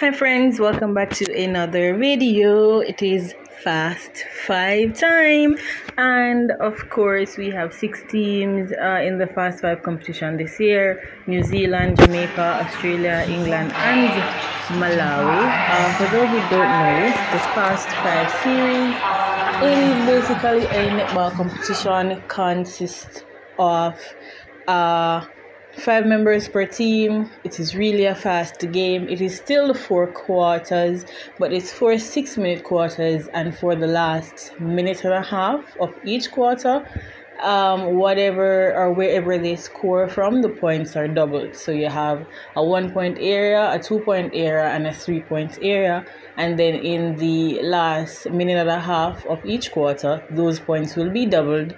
Hi friends, welcome back to another video. It is Fast 5 time, and of course we have 6 teams in the Fast 5 competition this year: New Zealand, Jamaica, Australia, England and Malawi. For those who don't know, the Fast 5 series is basically a netball competition. Consists of 5 members per team. It is really a fast game. It is still 4 quarters, but it's 4 6-minute quarters, and for the last minute and a half of each quarter, whatever or wherever they score from, the points are doubled. So you have a 1-point area, a 2-point area and a 3-point area, and then in the last minute and a half of each quarter, those points will be doubled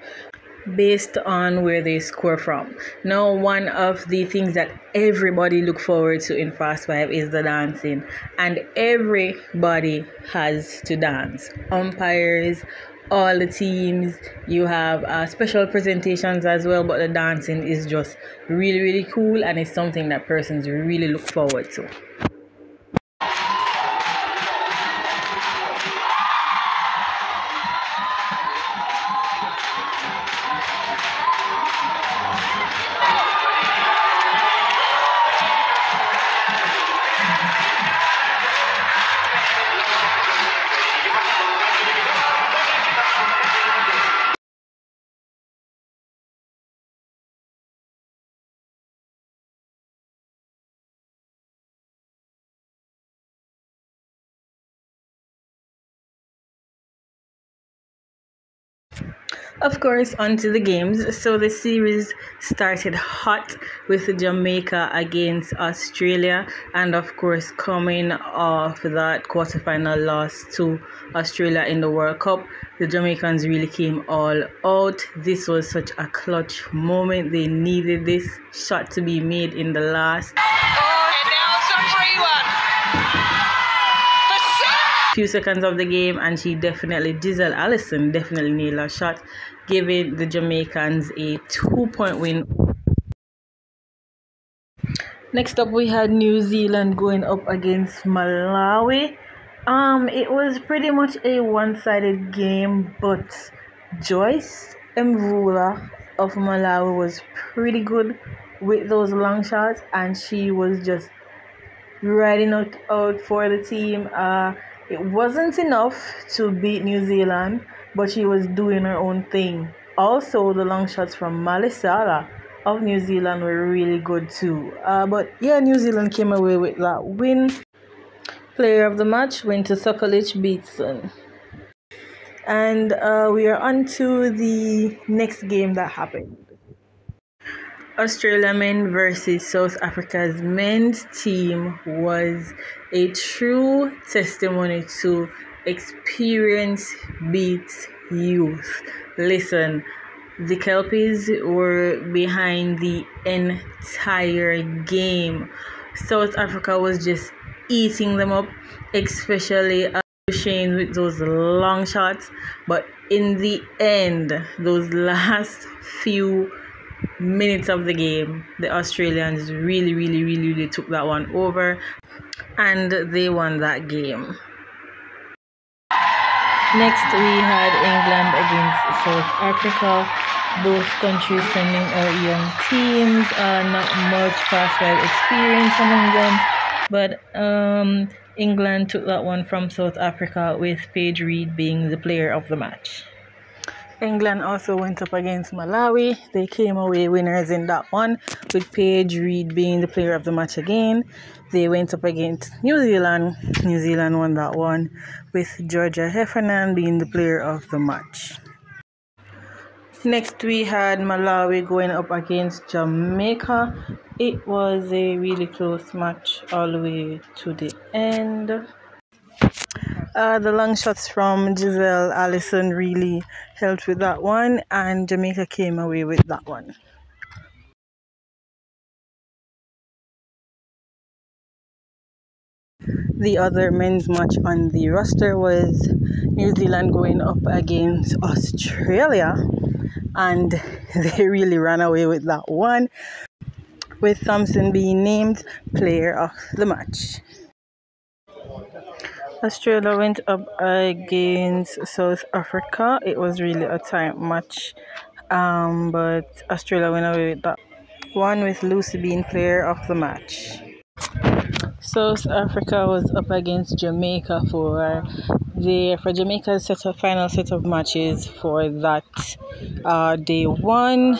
based on where they score from. Now, one of the things that everybody look forward to in Fast 5 is the dancing, and everybody has to dance. Umpires, all the teams, you have special presentations as well, but the dancing is just really cool, and it's something that persons really look forward to. Of course, onto the games. So the series started hot with Jamaica against Australia, and of course, coming off that quarterfinal loss to Australia in the World Cup, the Jamaicans really came all out. This was such a clutch moment. They needed this shot to be made in the last few seconds of the game, and Giselle Allison definitely nailed her shot, giving the Jamaicans a 2-point win. Next up, we had New Zealand going up against Malawi. It was pretty much a one-sided game, but Joyce Mvula of Malawi was pretty good with those long shots, and she was just riding out for the team. It wasn't enough to beat New Zealand, but she was doing her own thing. Also, the long shots from Malisala of New Zealand were really good too. But yeah, New Zealand came away with that win. Player of the match went to Sokolic Beatson. And we are on to the next game that happened. Australia men versus South Africa's men's team was a true testimony to experience beats youth. Listen, the Kelpies were behind the entire game. South Africa was just eating them up, especially Shane with those long shots. But in the end, those last few minutes of the game, the Australians really took that one over, and they won that game. Next, we had England against South Africa. Both countries sending our young teams. Not much Fast 5 experience among them, but England took that one from South Africa, with Paige Reed being the player of the match. England also went up against Malawi. They came away winners in that one, with Paige Reed being the player of the match again. They went up against New Zealand. New Zealand won that one, with Georgia Heffernan being the player of the match. Next, we had Malawi going up against Jamaica. It was a really close match all the way to the end. The long shots from Giselle Allison really helped with that one, and Jamaica came away with that one. The other men's match on the roster was New Zealand going up against Australia, and they really ran away with that one, with Thompson being named player of the match. Australia went up against South Africa. It was really a tight match, but Australia went away with that one, with Lucy being player of the match. South Africa was up against Jamaica for Jamaica's final set of matches for that day one.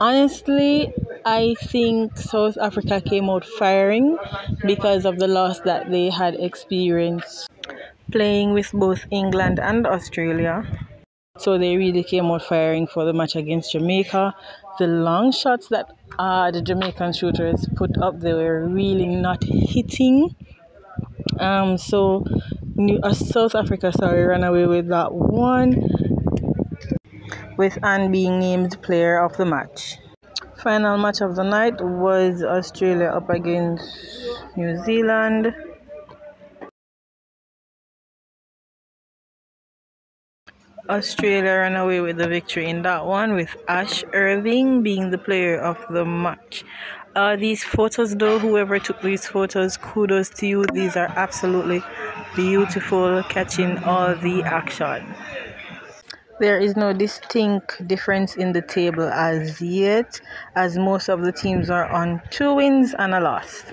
Honestly, I think South Africa came out firing because of the loss that they had experienced playing with both England and Australia. So they really came out firing for the match against Jamaica. The long shots that the Jamaican shooters put up, they were really not hitting. So South Africa, ran away with that one, with Anne being named player of the match. Final match of the night was Australia up against New Zealand. Australia ran away with the victory in that one, with Ash Irving being the player of the match. These photos though, whoever took these photos, kudos to you. These are absolutely beautiful, catching all the action. There is no distinct difference in the table as yet, as most of the teams are on 2 wins and a loss.